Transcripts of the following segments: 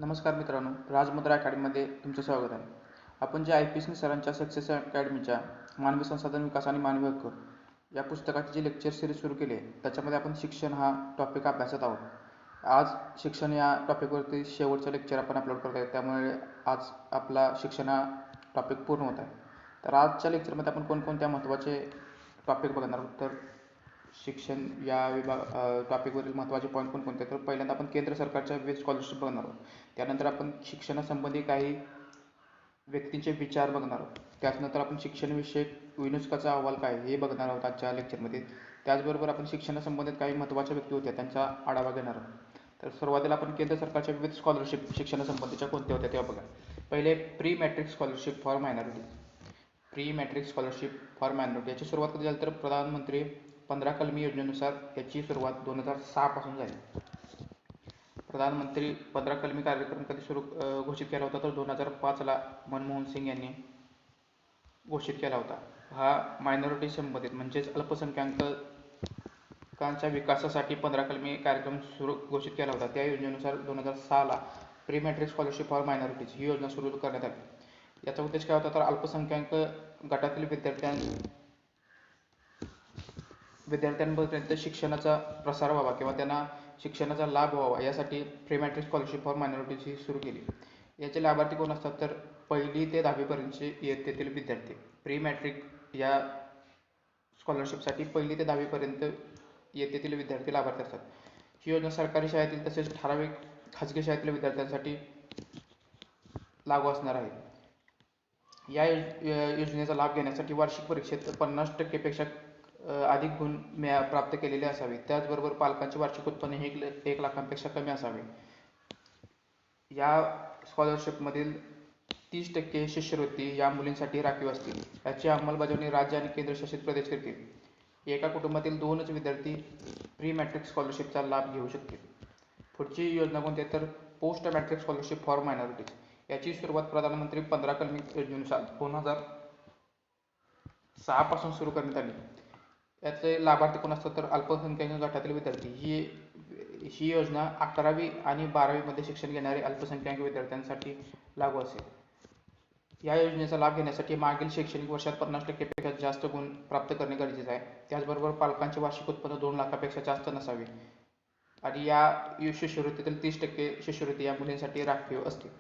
नमस्कार मित्रांनो, राजमुद्रा अकॅडमीमध्ये तुमचं स्वागत आहे. आपण जे IPS सरांच्या सक्सेस अकॅडमीच्या मानवी संसाधन विकास आणि मानवी हक्क या पुस्तकाची जी लेक्चर सिरीज सुरू केली आहे, त्याच्यामध्ये आपण शिक्षण हा टॉपिक अभ्यासत आहोत. आज शिक्षण या टॉपिकवरती शेवटचं लेक्चर आपण अपलोड करत आहे, त्यामुळे आज आपला शिक्षण हा टॉपिक पूर्ण होत आहे. तर आजच्या लेक्चरमध्ये आपण कोणकोणत्या महत्त्वाचे टॉपिक बघणार आहोत. तर शिक्षण या टॉपिकवरील महत्त्वाचे पॉईंट कोणकोणते. तर पहिल्यांदा आपण केंद्र सरकारच्या विविध स्कॉलरशिप बघणार आहोत. त्यानंतर आपण शिक्षणासंबंधी काही व्यक्तींचे विचार बघणार आहोत. त्यानंतर आपण शिक्षणविषयक युनेस्कोचा अहवाल काय हे बघणार आहोत आजच्या लेक्चरमध्ये. त्याचबरोबर आपण शिक्षणासंबंधित काही महत्त्वाच्या व्यक्ती होत्या त्यांचा आढावा घेणार आहोत. तर सुरुवातीला आपण केंद्र सरकारच्या विविध स्कॉलरशिप शिक्षणासंबंधीच्या कोणत्या होत्या तेव्हा बघा. पहिले pre matric scholarship for minority. Pre matric scholarship for minority याची सुरुवात कधी झाली तर प्रधानमंत्री 15 कलमी योजनेनुसार याची सुरुवात 2006 पासून झाली. प्रधानमंत्री 15 कलमी कार्यक्रम कधी घोषित केला होता तर 2005ला मनमोहन सिंग यांनी घोषित केला होता. हा मायनॉरिटी संबंधित म्हणजेच अल्पसंख्याकांच्या विकासासाठी 15 कलमी कार्यक्रम घोषित केला होता. त्या योजनेनुसार 2006ला pre matric scholarship for minorities ही योजना सुरू करण्यात आली. याचा उद्देश काय होता तर अल्पसंख्याक गटातील विद्यार्थ्यांपर्यंत शिक्षणाचा प्रसार व्हावा किंवा त्यांना शिक्षणाचा लाभ व्हावा यासाठी pre matric scholarship for minorities ही सुरू केली. याचे लाभार्थी कोण असतात तर 1ली ते 10वीपर्यंतचे इयत्तेतील विद्यार्थी. प्री मॅट्रिक या स्कॉलरशिपसाठी 1ली ते 10वीपर्यंत इयत्तेतील विद्यार्थी लाभार्थी असतात. ही योजना सरकारी शाळेतील तसेच ठराविक खाजगी शाळेतील विद्यार्थ्यांसाठी लागू असणार आहे. या योजनेचा लाभ घेण्यासाठी वार्षिक परीक्षेत 50% पेक्षा अधिक गुण प्राप्त केलेले असावे. त्याचबरोबर पालकांचे वार्षिक उत्पन्न हे 1 लाखांपेक्षा कमी असावे. या स्कॉलरशिपमधील 30% शिष्यवृत्ती या मुलींसाठी राखीव असतील. याची अंमलबजावणी राज्य आणि केंद्रशासित प्रदेश करतील. एका कुटुंबातील 2च विद्यार्थी प्री मॅट्रिक स्कॉलरशिपचा लाभ घेऊ शकतील. पुढची योजना कोणती आहे तर post matric scholarship for minorities. याची सुरुवात प्रधानमंत्री 15 कलमी योजनेनुसार 2006 पासून सुरू करण्यात आली. याचे लाभार्थी कोण असतात तर अल्पसंख्याक गटातील विद्यार्थी. ही योजना 11वी आणि 12वीमध्ये शिक्षण घेणारे अल्पसंख्याक विद्यार्थ्यांसाठी लागू असेल. या योजनेचा लाभ घेण्यासाठी मागील शैक्षणिक वर्षात 50% पेक्षा जास्त गुण प्राप्त करणे गरजेचे आहे. त्याचबरोबर पालकांचे वार्षिक उत्पन्न 2 लाखापेक्षा जास्त नसावे आणि या शिष्यवृत्तीतील 30% शिष्यवृत्ती या मुलींसाठी राखीव असतील.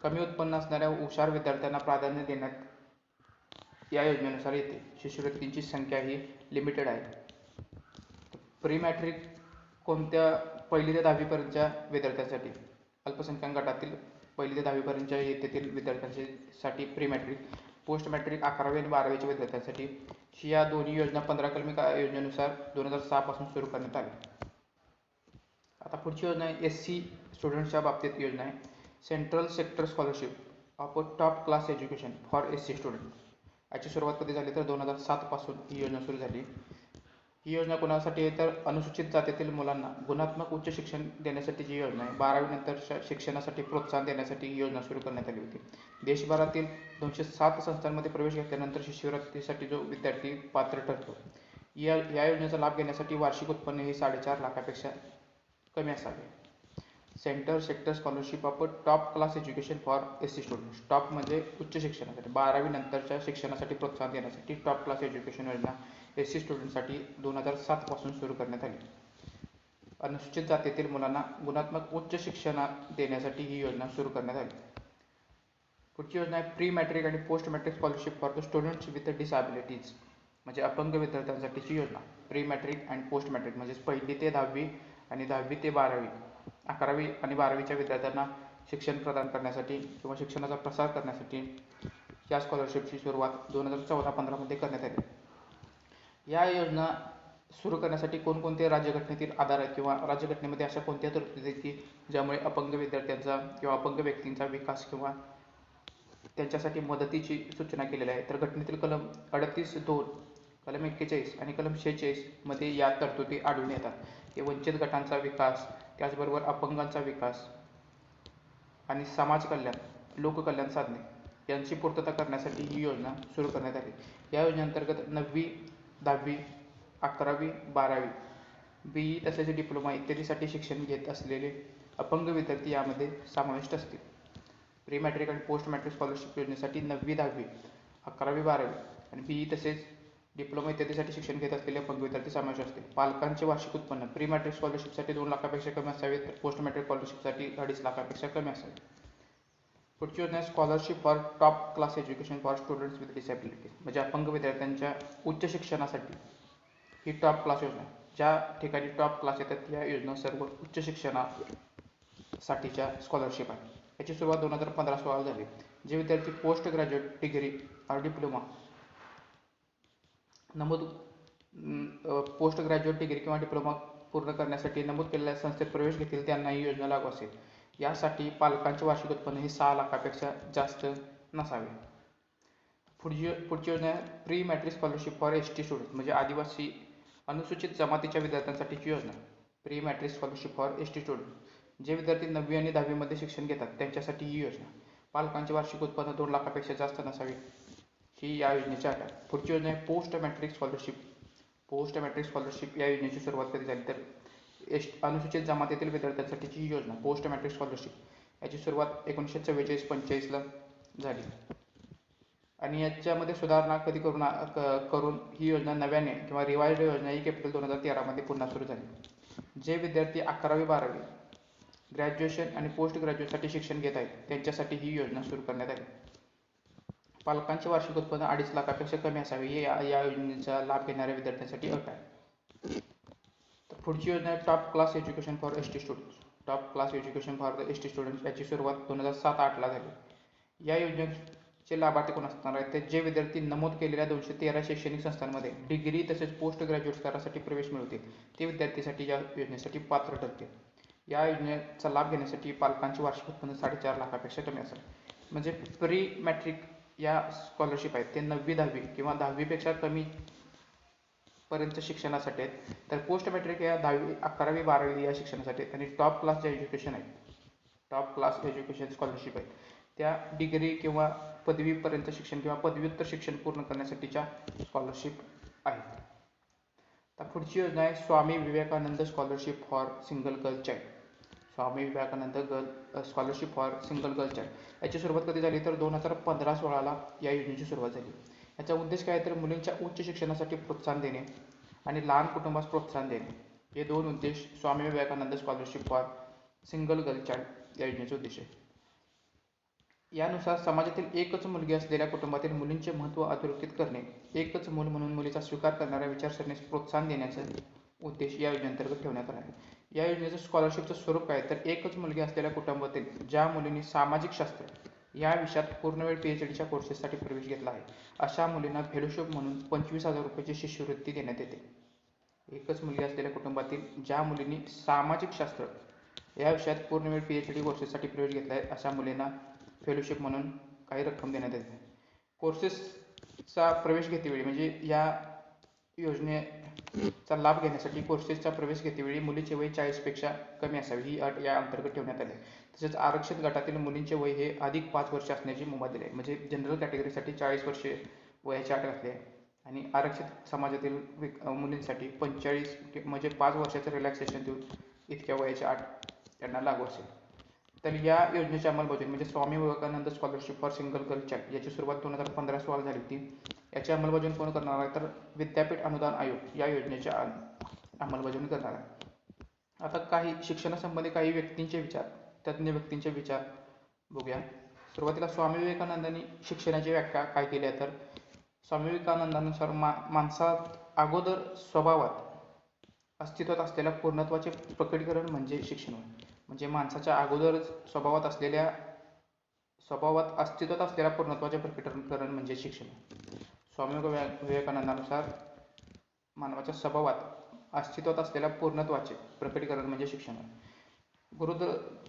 कमी उत्पन्न असणाऱ्या हुशार विद्यार्थ्यांना प्राधान्य देण्यात या योजनेनुसार येते. शिष्यवृत्तींची संख्या ही लिमिटेड आहे. प्री मॅट्रिक कोणत्या 1ली ते 10वीपर्यंतच्या विद्यार्थ्यांसाठी, अल्पसंख्याक गटातील 1ली ते 10वीपर्यंतच्या इयत्तेतील विद्यार्थ्यांसाठी प्री मॅट्रिक, पोस्ट मॅट्रिक 11वी आणि 12वीच्या विद्यार्थ्यांसाठी. या दोन्ही योजना 15 कलमी योजनेनुसार 2006 पासून सुरू करण्यात आली. आता पुढची योजना आहे SC स्टुडंट्सच्या बाबतीत योजना आहे central sector scholarship of top class education for SC student. याची सुरुवात कधी झाली तर 2007 पासून ही योजना सुरू झाली. ही योजना कोणासाठी आहे तर अनुसूचित जातीतील मुलांना गुणात्मक उच्च शिक्षण देण्यासाठीची योजना आहे. 12वी नंतरच्या शिक्षणासाठी प्रोत्साहन देण्यासाठी ही योजना सुरू करण्यात आली होती. देशभरातील 207 संस्थांमध्ये प्रवेश घेतल्यानंतर शिष्यवृत्तीसाठी जो विद्यार्थी पात्र ठरतो. या योजनेचा लाभ घेण्यासाठी वार्षिक उत्पन्न हे 4.5 लाखापेक्षा कमी असावे. Centre sector scholarship of top class education for SC students. Top म्हणजे उच्च शिक्षणासाठी, 12वी नंतरच्या शिक्षणासाठी प्रोत्साहन देण्यासाठी टॉप क्लास एज्युकेशन योजना SC स्टुडंटसाठी 2007 पासून सुरू करण्यात आली. अनुसूचित जातीतील मुलांना गुणात्मक उच्च शिक्षण देण्यासाठी ही योजना सुरू करण्यात आली. पुढची योजना आहे प्री मॅट्रिक आणि post matric scholarship for the students with disabilities म्हणजे अपंग विद्यार्थ्यांसाठीची योजना. प्री मॅट्रिक आणि पोस्ट मॅट्रिक म्हणजेच 1ली ते 10वी आणि 10वी ते 12वी, 11वी आणि 12वीच्या विद्यार्थ्यांना शिक्षण प्रदान करण्यासाठी किंवा शिक्षणाचा प्रसार करण्यासाठी या स्कॉलरशिपची सुरुवात 2014-15मध्ये करण्यात आली. या योजना सुरू करण्यासाठी कोणकोणते राज्यघटनेतील आधार आहेत किंवा राज्यघटनेमध्ये अशा कोणत्या तरतुदी आहेत की ज्यामुळे अपंग विद्यार्थ्यांचा किंवा अपंग व्यक्तींचा विकास किंवा त्यांच्यासाठी मदतीची सूचना केलेल्या आहे. तर घटनेतील कलम 38(2), कलम 41 आणि कलम 46 मध्ये या तरतुदी आढळून येतात. हे वंचित गटांचा विकास, त्याचबरोबर अपंगांचा विकास आणि समाज कल्याण, लोककल्याण साधने यांची पूर्तता करण्यासाठी ही योजना सुरू करण्यात आली. या योजनेअंतर्गत 9वी, 10वी, 11वी, 12वी, BE तसेच डिप्लोमा इत्यादीसाठी शिक्षण घेत असलेले अपंग विद्यार्थी यामध्ये समाविष्ट असतील. प्री मॅट्रिक आणि पोस्ट मॅट्रिक स्कॉलरशिप योजनेसाठी 9वी 10वी 11वी 12वी आणि BE तसेच डिप्लोमा इत्यादीसाठी शिक्षण घेत असलेले अपंग विद्यार्थी समावेश असतील. पालकांचे वार्षिक उत्पन्न प्री मॅट्रिक स्कॉलरशिपसाठी 2 लाखापेक्षा कमी असावे तर पोस्ट मॅट्रिक स्कॉलरशिपसाठी 2.5 लाखापेक्षा कमी असावे. पुढची योजना आहे scholarship for top class education for students with disability, म्हणजे अपंग विद्यार्थ्यांच्या उच्च शिक्षणासाठी ही टॉप क्लास योजना आहे. ज्या ठिकाणी टॉप क्लास येतात या योजना सर्व उच्च शिक्षणासाठीच्या स्कॉलरशिप आहे. याची सुरुवात 2015-16 झाली. जे विद्यार्थी पोस्ट ग्रॅज्युएट डिग्री और डिप्लोमा पोस्ट ग्रॅज्युएट डिग्री किंवा डिप्लोमा पूर्ण करण्यासाठी नमूद केलेल्या संस्थेत प्रवेश घेतील त्यांना ही योजना लागू असेल. यासाठी पालकांचे वार्षिक उत्पन्न हे 6 लाखापेक्षा जास्त नसावे. पुढची योजना आहे pre matric scholarship for ST student, म्हणजे आदिवासी अनुसूचित जमातीच्या विद्यार्थ्यांसाठीची योजना. Pre matric scholarship for ST student, जे विद्यार्थी 9वी आणि 10वी मध्ये शिक्षण घेतात त्यांच्यासाठी ही योजना. पालकांचे वार्षिक उत्पन्न 2 लाखापेक्षा जास्त नसावे, ही या योजनेची अट आहे. पुढची योजना आहे post matric scholarship. Post matric scholarship या योजनेची सुरुवात कधी झाली तर अनुसूचित जमातीतील विद्यार्थ्यांसाठीची ही योजना पोस्ट मॅट्रिक स्कॉलरशिप याची सुरुवात 1944-45ला झाली आणि याच्यामध्ये सुधारणा कधी करून ही योजना नव्याने किंवा रिवाइज्ड योजना ही एप्रिल 2013 मध्ये पुन्हा सुरू झाली. जे विद्यार्थी 11वी 12वी ग्रॅज्युएशन आणि पोस्ट ग्रॅज्युएटसाठी शिक्षण घेत आहेत त्यांच्यासाठी ही योजना सुरू करण्यात आली. पालकांचे वार्षिक उत्पन्न 2.5 लाखापेक्षा कमी असावे हे या योजनेचा लाभ घेणाऱ्या विद्यार्थ्यांसाठी अट आहे. तर पुढची योजना आहे top class education for ST students. Top class education for the ST students याची सुरुवात 2007-08ला झाली. या योजनेचे लाभार्थी कोण असणार आहेत तर जे विद्यार्थी नमूद केलेल्या 213 शैक्षणिक संस्थांमध्ये डिग्री तसेच पोस्ट ग्रॅज्युएट स्तरासाठी प्रवेश मिळवतील ते विद्यार्थीसाठी या योजनेसाठी पात्र ठरतील. या योजनेचा लाभ घेण्यासाठी पालकांचे वार्षिक उत्पन्न 4.5 लाखापेक्षा कमी असेल. म्हणजे प्री मॅट्रिक या स्कॉलरशिप आहेत ते 9वी 10वी किंवा 10वीपेक्षा कमी पर्यंत शिक्षणासाठी आहेत. तर पोस्ट मॅट्रिक या 10वी 11वी 12वी या शिक्षणासाठी आहेत आणि टॉप क्लास जे एज्युकेशन आहे टॉप क्लास एज्युकेशन स्कॉलरशिप आहेत त्या डिग्री किंवा पदवीपर्यंत शिक्षण किंवा पदव्युत्तर शिक्षण पूर्ण करण्यासाठीच्या स्कॉलरशिप आहेत. तर पुढची योजना आहे Swami Vivekananda scholarship for single girl child. Swami Vivekananda scholarship for single girl child याची सुरुवात कधी झाली तर 2015-16ला या योजनेची सुरुवात झाली. याचा उद्देश काय तर मुलींच्या उच्च शिक्षणासाठी प्रोत्साहन देणे आणि लहान कुटुंबास प्रोत्साहन देणे हे 2 उद्देश Swami Vivekananda scholarship for single girl child या योजनेचे उद्देश आहे. यानुसार समाजातील एकच मुलगी असलेल्या कुटुंबातील मुलींचे महत्त्व अधोरेखित करणे, एकच मूल म्हणून मुलीचा स्वीकार करणाऱ्या विचारसरणीस प्रोत्साहन देण्याचा उद्देश या योजनेअंतर्गत ठेवण्यात आला आहे. या योजनेचं स्कॉलरशिपचं स्वरूप काय तर एकच मुलगी असलेल्या कुटुंबातील ज्या मुलींनी सामाजिक शास्त्र या विषयात पूर्णवेळ PhDच्या कोर्सेससाठी प्रवेश घेतला आहे अशा मुलींना फेलोशिप म्हणून 25,000 रुपयाची शिष्यवृत्ती देण्यात येते. एकच मुलगी असलेल्या कुटुंबातील ज्या मुलींनी सामाजिक शास्त्र या विषयात पूर्णवेळ PhD कोर्सेससाठी प्रवेश घेतला आहे अशा मुलींना फेलोशिप म्हणून काही रक्कम देण्यात येते. कोर्सेसचा प्रवेश घेतेवेळी म्हणजे या योजनेचा लाभ घेण्यासाठी कोर्सेसचा प्रवेश घेतेवेळी मुलीचे वय 40पेक्षा कमी असावे ही अट या अंतर्गत ठेवण्यात आली. तसेच आरक्षित गटातील मुलींचे वय हे अधिक 5 वर्ष असण्याची मुभा दिली आहे. म्हणजे जनरल कॅटेगरीसाठी 40 वर्षे वयाची अट घातली आहे आणि आरक्षित समाजातील मुलींसाठी 45 म्हणजे 5 वर्षाचं रिलॅक्सेशन देऊन इतक्या वयाची अट त्यांना लागू असेल. तर या योजनेची अंमलबजावणी म्हणजे Swami Vivekananda scholarship for single girl child याची सुरुवात 2015-16 झाली होती. याची अंमलबजावणी कोण करणार आहे तर विद्यापीठ अनुदान आयोग या योजनेची अंमलबजावणी करणार आहे. आता काही शिक्षणासंबंधी काही व्यक्तींचे विचार, तज्ज्ञ व्यक्तींचे विचार बघूया. सुरुवातीला स्वामी विवेकानंदांनी शिक्षणाची व्याख्या काय केली आहे तर स्वामी विवेकानंदानुसार माणसात अगोदर स्वभावात अस्तित्वात असलेल्या पूर्णत्वाचे प्रकटीकरण म्हणजे शिक्षण. म्हणजे माणसाच्या अगोदरच स्वभावात अस्तित्वात असलेल्या पूर्णत्वाचे प्रकटीकरण म्हणजे शिक्षण. स्वामी विवेकानंदानुसार मानवाच्या स्वभावात अस्तित्वात असलेल्या पूर्णत्वाचे प्रकटीकरण म्हणजे शिक्षण. गुरु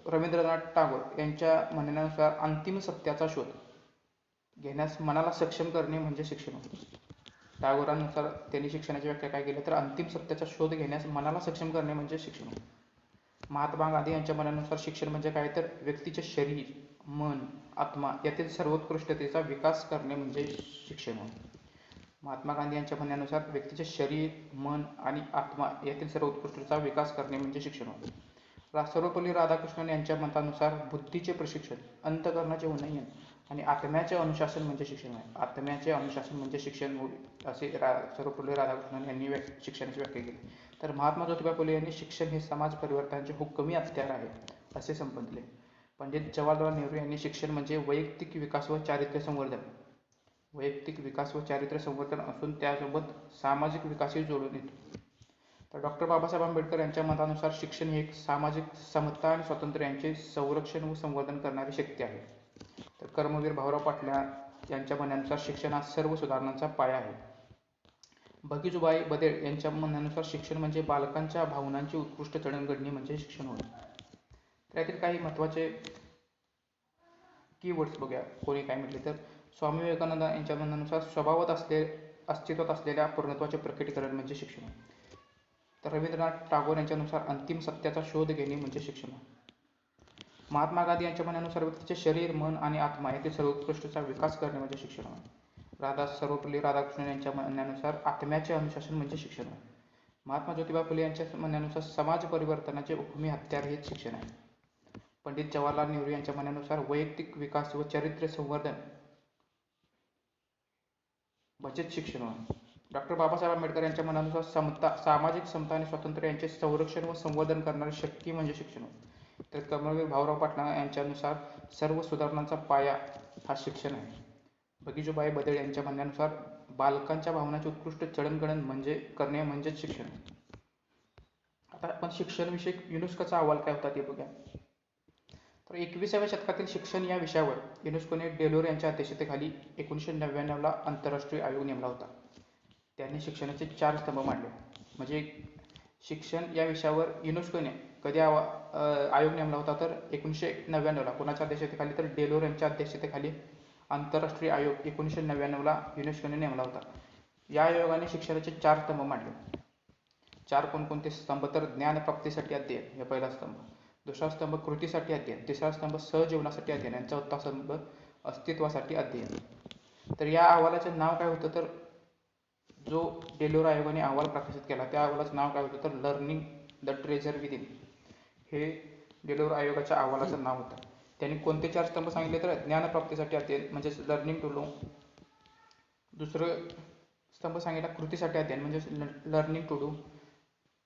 रवींद्रनाथ टागोर यांच्या म्हणण्यानुसार अंतिम सत्याचा शोध घेण्यास मनाला सक्षम करणे म्हणजे शिक्षण. टागोरांनुसार त्यांनी शिक्षणाची व्याख्या काय केली तर अंतिम सत्याचा शोध घेण्यास मनाला सक्षम करणे म्हणजे शिक्षण. महात्मा गांधी यांच्या म्हणण्यानुसार शिक्षण म्हणजे काय तर व्यक्तीचे शरीर, मन, आत्मा यातील सर्वोत्कृष्टतेचा विकास करणे म्हणजे शिक्षण. महात्मा गांधी यांच्या म्हणण्यानुसार व्यक्तीचे शरीर, मन आणि आत्मा यातील सर्वोत्कृष्टतेचा विकास करणे म्हणजे शिक्षण. सर्वपल्ली राधाकृष्णन यांच्या मतानुसार बुद्धीचे प्रशिक्षण, अंतःकरणाचे उन्नयन आणि आत्म्याचे अनुशासन म्हणजे शिक्षण आहे. आत्म्याचे अनुशासन म्हणजे शिक्षण असे सर्वपल्ली राधाकृष्णन यांनी शिक्षणाची व्याख्या केली. तर महात्मा ज्योतिबा फुले यांनी शिक्षण हे समाज परिवर्तनाचे हुकमी हत्यार आहे असे संबोधले. पंडित जवाहरलाल नेहरू यांनी शिक्षण म्हणजे वैयक्तिक विकास व चारित्र्य संवर्धन, वैयक्तिक विकास व चारित्र्य संवर्धन असून त्यासोबत सामाजिक विकासही जोडून येतो. तर डॉक्टर बाबासाहेब आंबेडकर यांच्या मतानुसार शिक्षण हे एक सामाजिक समता आणि स्वातंत्र्य यांचे संरक्षण व संवर्धन करणारी शक्ती आहे. तर कर्मवीर भाऊराव पाटील यांच्या म्हणण्यानुसार शिक्षण हा सर्व सुधारणांचा पाया आहे. भगीजूबाई बदेळ यांच्या म्हणण्यानुसार शिक्षण म्हणजे बालकांच्या भावनांची उत्कृष्ट जडणघडणी म्हणजे शिक्षण होय. तर यातील काही महत्त्वाचे कीवर्ड्स बघूया, कोणी काय म्हटले तर स्वामी विवेकानंद यांच्या म्हणण्यानुसार अस्तित्वात असलेल्या पूर्णत्वाचे प्रकटीकरण म्हणजे शिक्षण. तर रवींद्रनाथ टागोर यांच्यानुसार अंतिम सत्याचा शोध घेणे म्हणजे शिक्षण. महात्मा गांधी यांच्या म्हणण्यानुसार व्यक्तीचे शरीर, मन आणि आत्मा यातील सर्वोत्कृष्टचा विकास करणे म्हणजे शिक्षण. सर्वपल्ली राधाकृष्णन यांच्या म्हणण्यानुसार आत्म्याचे अनुशासन म्हणजे शिक्षण. महात्मा ज्योतिबा फुले यांच्या म्हणण्यानुसार समाज परिवर्तनाचे हुकमी हत्यार हेच शिक्षण आहे. पंडित जवाहरलाल नेहरू यांच्या म्हणण्यानुसार वैयक्तिक विकास व चारित्र्य संवर्धन म्हणजेच शिक्षण. डॉक्टर बाबासाहेब आंबेडकर यांच्या म्हणण्यानुसार सामाजिक समता आणि स्वातंत्र्य यांचे संरक्षण व संवर्धन करणारी शक्ती म्हणजे शिक्षण. तर कर्मवीर भाऊराव पाटील यांच्यानुसार सर्व सुधारणांचा पाया हा शिक्षण आहे. भगीजूबाई बदेळ यांच्या म्हणण्यानुसार बालकांच्या भावनांचे उत्कृष्ट जडणघडण करणे म्हणजेच शिक्षण. आता आपण शिक्षणविषयक युनेस्कोचा अहवाल काय होता ते बघूया. तर 21व्या शतकातील शिक्षण या विषयावर युनेस्कोने डेलोर यांच्या अध्यक्षतेखाली 1999ला आंतरराष्ट्रीय आयोग नेमला होता. त्यांनी शिक्षणाचे 4 स्तंभ मांडले. म्हणजे शिक्षण या विषयावर युनेस्कोने कधी आयोग नेमला होता तर 1999ला. कोणाच्या अध्यक्षतेखाली तर डेलोर यांच्या अध्यक्षतेखाली आंतरराष्ट्रीय आयोग 1999ला युनेस्कोने नेमला होता. या आयोगाने शिक्षणाचे 4 स्तंभ मांडले. 4 कोणकोणते स्तंभ तर ज्ञानप्राप्तीसाठी अध्ययन हे पहिला स्तंभ, दुसरा स्तंभ कृतीसाठी अध्ययन, तिसरा स्तंभ सहजीवनासाठी अध्ययन आणि चौथा स्तंभ अस्तित्वासाठी अध्ययन. तर या अहवालाचे नाव काय होतं तर जो डेलोर आयोगाने अहवाल प्रकाशित केला त्या अहवालाचं नाव काय होतं तर लर्निंग द ट्रेझर विदिन हे डेलोर आयोगाच्या अहवालाचं नाव होतं. त्यांनी कोणते 4 स्तंभ सांगितले तर ज्ञानप्राप्तीसाठी अध्ययन म्हणजेच लर्निंग टू नो, दुसरं स्तंभ सांगितला कृतीसाठी अध्ययन म्हणजे लर्निंग टू डू,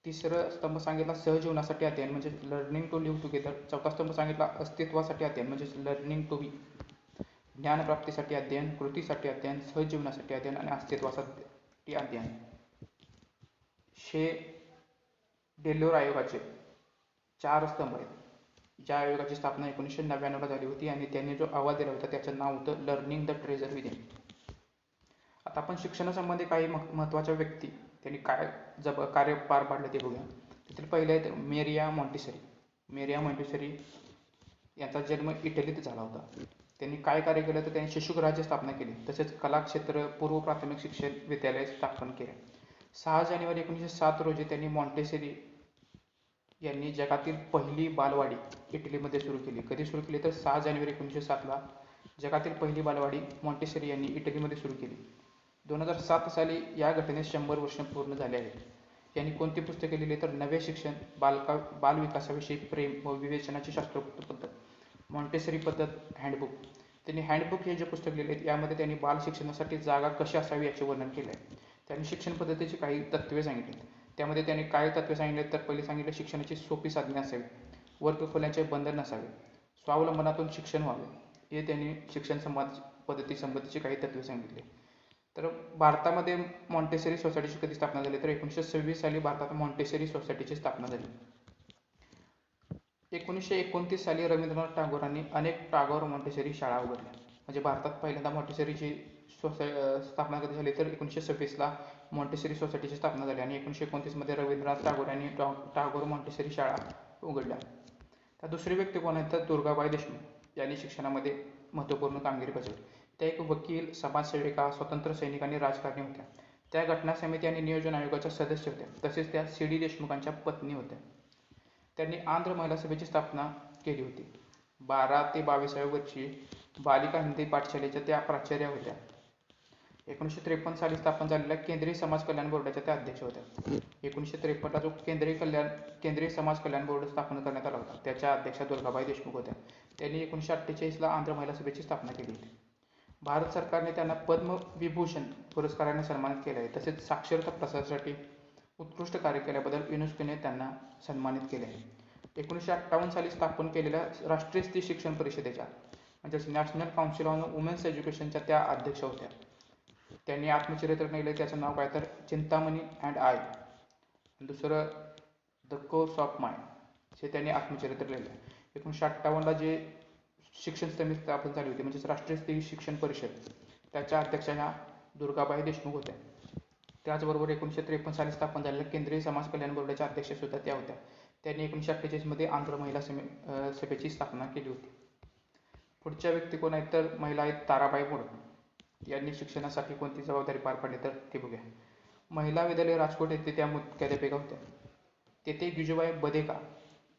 तिसरं स्तंभ सांगितला सहजीवनासाठी अध्ययन म्हणजे लर्निंग टू लिव्ह टुगेदर, चौथा स्तंभ सांगितला अस्तित्वासाठी अध्ययन म्हणजे लर्निंग टू बी. ज्ञानप्राप्तीसाठी अध्ययन, कृतीसाठी अध्ययन, सहजीवनासाठी अध्ययन आणि अस्तित्वासाठी अध्ययन हे डेलोर आयोगाचे 4 स्तंभ आहेत. ज्या आयोगाची स्थापना 1999ला झाली होती आणि त्यांनी जो अहवाल दिला होता त्याचं नाव होतं लर्निंग द ट्रेझर विदिन. आता आपण शिक्षणासंबंधी काही महत्त्वाच्या व्यक्ती त्यांनी काय कार्य पार पाडले ते बघूया. त्यातील पहिले आहेत मेरिया मॉन्टेसरी. मेरिया मॉन्टेसरी यांचा जन्म इटलीत झाला होता. त्यांनी काय कार्य केलं तर त्यांनी शिशुगृहाची स्थापना केली, तसेच कला क्षेत्र पूर्व प्राथमिक शिक्षण विद्यालय स्थापन केले. 6 जानेवारी 1907 रोजी त्यांनी मॉन्टेसरी यांनी जगातील पहिली बालवाडी इटलीमध्ये सुरू केली. कधी सुरू केली तर 6 जानेवारी 1907ला जगातील पहिली बालवाडी मॉन्टेसरी यांनी इटलीमध्ये सुरू केली. 2007 साली या घटनेस 100 वर्ष पूर्ण झाले आहेत. यांनी कोणती पुस्तके लिहिली तर नवे शिक्षण, बालविकासाविषयी प्रेम व विवेचनाची शास्त्रोक्त पद्धत, मॉन्टेसरी पद्धत, हँडबुक. त्यांनी हँडबुक हे जे पुस्तक लिहिले यामध्ये त्यांनी बाल शिक्षणासाठी जागा कशी असावी याचे वर्णन केले आहे. त्यांनी शिक्षण पद्धतीची काही तत्त्वे सांगितली. त्यामध्ये त्यांनी काय तत्त्वे सांगितले तर पहिले सांगितले शिक्षणाची सोपी साधने असावी, वर्गखोल्यांचे बंधन नसावे, स्वावलंबनातून शिक्षण व्हावे, हे त्यांनी शिक्षण पद्धतीसंबंधीची काही तत्त्वे सांगितली. तर भारतामध्ये मॉन्टेसरी सोसायटीची कधी स्थापना झाली तर 1926 साली भारतात मॉन्टेसरी सोसायटीची स्थापना झाली. 1929 साली रवींद्रनाथ टागोरांनी अनेक टागोर मॉन्टेसरी शाळा उघडल्या. म्हणजे भारतात पहिल्यांदा मॉन्टेसरीची स्थापना कधी झाली तर 1926ला मॉन्टेसरी सोसायटीची स्थापना झाली आणि 1929 मध्ये रवींद्रनाथ टागोर यांनी टागोर मॉन्टेसरी शाळा उघडल्या. तर दुसरी व्यक्ती कोण आहेत तर दुर्गाबाई देशमुख यांनी शिक्षणामध्ये महत्त्वपूर्ण कामगिरी बजावली. त्या एक वकील, समाजसेविका, स्वतंत्र सैनिक आणि राजकारणी होत्या. त्या घटना समिती आणि नियोजन आयोगाच्या सदस्य होत्या. तसेच त्या सी डी देशमुखांच्या पत्नी होत्या. त्यांनी आंध्र महिला सभेची स्थापना केली होती. 12 ते 22व्या वर्षी बालिका हिंदी पाठशालेच्या त्या प्राचार्या होत्या. 1953 साली स्थापन झालेल्या केंद्रीय समाज कल्याण बोर्डाच्या त्या अध्यक्ष होत्या. 1953ला जो केंद्रीय समाज कल्याण बोर्ड स्थापन करण्यात आला होता त्याच्या अध्यक्षा दुर्गाबाई देशमुख होत्या. त्यांनी 1948ला आंध्र महिला सभेची स्थापना केली होती. भारत सरकारने त्यांना पद्मविभूषण पुरस्काराने सन्मानित केले आहे. तसेच साक्षरता प्रसारासाठी उत्कृष्ट कार्य केल्याबद्दल युनेस्कोने त्यांना सन्मानित केले आहे. 1958 साली स्थापन केलेल्या राष्ट्रीय स्त्री शिक्षण परिषदेच्या म्हणजेच नॅशनल काउन्सिल ऑन वुमेन्स एज्युकेशनच्या त्या अध्यक्ष होत्या. त्यांनी आत्मचरित्र लिहिले, त्याचं नाव काय तर चिंतामणी अँड आय. दुसरं द कोर्स ऑफ माय हे त्यांनी आत्मचरित्र लिहिलं. 1958ला जे शिक्षण समिती स्थापन झाली होती म्हणजेच राष्ट्रीय स्त्री शिक्षण परिषद त्याच्या अध्यक्षा ह्या दुर्गाबाई देशमुख होत्या. त्याचबरोबर 1953 साली स्थापन झालेल्या केंद्रीय समाज कल्याण बोर्डाच्या अध्यक्ष सुद्धा त्या होत्या. त्यांनी 1948मध्ये आंध्र महिला सभेची स्थापना केली होती. पुढच्या व्यक्ती कोण आहेत तर महिला आहेत ताराबाई मोडक. यांनी शिक्षणासाठी कोणती जबाबदारी पार पाडली तर ते बघूया. महिला विद्यालय राजकोट येथे त्या मुख्याध्यापिका होत्या. तेथे गिजूबाई बधेका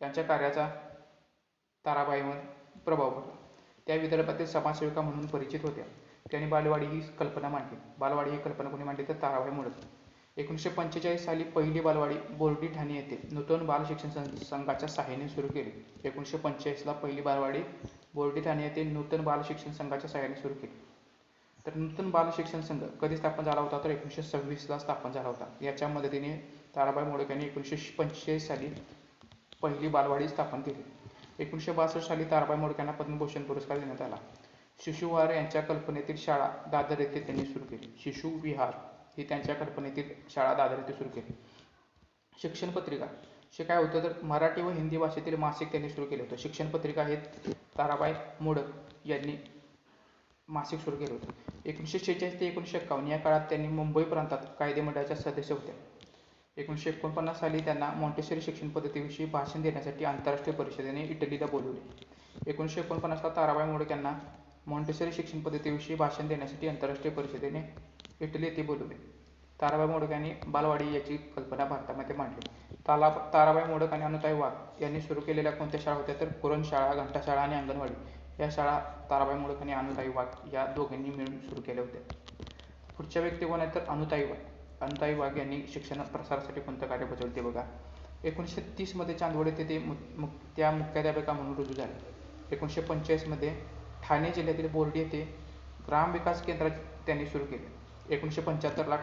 यांच्या कार्याचा ताराबाईंवर प्रभाव पडला. त्या विदर्भातील समाजसेविका म्हणून परिचित होत्या. त्यांनी बालवाडी ही कल्पना मांडली. बालवाडी ही कल्पना कोणी मांडली तर ताराबाई मोडक. 1945 साली पहिली बालवाडी बोर्डी ठाणे येथे नूतन बाल शिक्षण संघाच्या सहाय्याने सुरू केली. 1945ला पहिली बालवाडी बोर्डी ठाणे येथे नूतन बाल शिक्षण संघाच्या सहाय्याने सुरू केली. तर नूतन बाल शिक्षण संघ कधी स्थापन झाला होता तर 1926ला स्थापन झाला होता. याच्या मदतीने ताराबाई मोडक यांनी 1945 साली पहिली बालवाडी स्थापन केली. 1962 साली ताराबाई मोडक यांना पद्मभूषण पुरस्कार देण्यात आला. शिशुविहार यांच्या कल्पनेतील शाळा दादर येथे त्यांनी सुरू केली. शिशुविहार ही त्यांच्या कल्पनेतील शाळा दादर येथे सुरू केली. शिक्षण पत्रिका हे काय होतं तर मराठी व हिंदी भाषेतील मासिक त्यांनी सुरू केलं होतं. शिक्षण पत्रिका हे ताराबाई मोडक यांनी मासिक सुरू केलं होतं. 1946 ते 1951 या काळात त्यांनी मुंबई प्रांतात कायदेमंडळाच्या सदस्य होत्या. 1949 साली त्यांना मॉन्टेसरी शिक्षण पद्धतीविषयी भाषण देण्यासाठी आंतरराष्ट्रीय परिषदेने इटलीला बोलवले. 1949ला ताराबाई मोडक यांना मॉन्टेसरी शिक्षण पद्धतीविषयी भाषण देण्यासाठी आंतरराष्ट्रीय परिषदेने इटली येथे बोलवले. ताराबाई मोडक यांनी बालवाडी याची कल्पना भारतामध्ये मांडली. ताराबाई मोडक आणि अनुताई वाघ यांनी सुरू केलेल्या कोणत्या शाळा होत्या तर कुरणशाळा, घंटाशाळा आणि अंगणवाडी या शाळा ताराबाई मोडक आणि अनुताई वाघ या दोघांनी मिळून सुरू केल्या होत्या. पुढच्या व्यक्ती कोण आहेत तर अनुताई वाघ. अनुताई वाघ यांनी शिक्षण प्रसारासाठी कोणतं कार्य बजावले ते बघा. 1930 मध्ये चांदवड येथे ते त्या मुख्याध्यापिका म्हणून रुजू झाले. 1945 मध्ये ठाणे जिल्ह्यातील बोर्डी येथे ग्रामविकास केंद्र त्यांनी सुरू केले. 1975ला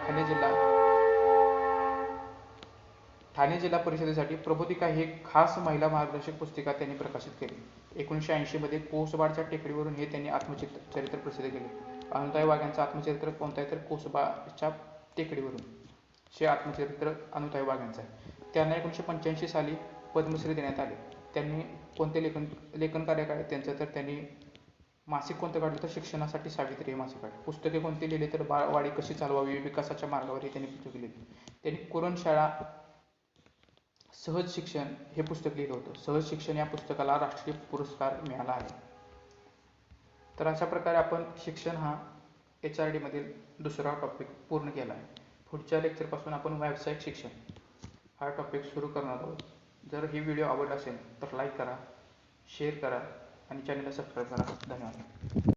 ठाणे जिल्हा परिषदेसाठी प्रबोधिका ही एक खास महिला मार्गदर्शक पुस्तिका त्यांनी प्रकाशित केली. 1980 मध्ये कोसबाडच्या टेकडीवरून हे त्यांनी आत्मचरित्र प्रसिद्ध केले. अनुताई वाघ यांचं आत्मचरित्र कोणतं आहे तर कोसबाच्या टेकडीवरून हे आत्मचरित्र अनुताई वाघ यांचं आहे. त्यांना 1985 साली पद्मश्री देण्यात आले. त्यांनी कोणते लेखन कार्य काय त्यांचं तर त्यांनी मासिक कोणतं काढलं तर शिक्षणासाठी सावित्री हे मासिक काढलं. पुस्तके कोणती लिहिली तर बालवाडी कशी चालवावी, विकासाच्या मार्गावर हे त्यांनी पुस्तके लिहिली. त्यांनी कुरणशाळा, सहज शिक्षण हे पुस्तक लिहिलं होतं. सहज शिक्षण या पुस्तकाला राष्ट्रीय पुरस्कार मिळाला आहे. तर अशा प्रकारे आपण शिक्षण हा HRD मधील दुसरा टॉपिक पूर्ण केला आहे. पुढच्या लेक्चरपासून आपण व्यावसायिक शिक्षण हा टॉपिक सुरू करणार आहोत. जर ही व्हिडिओ आवडला असेल तर लाईक करा, शेअर करा आणि चॅनलला सबस्क्राईब करा. धन्यवाद.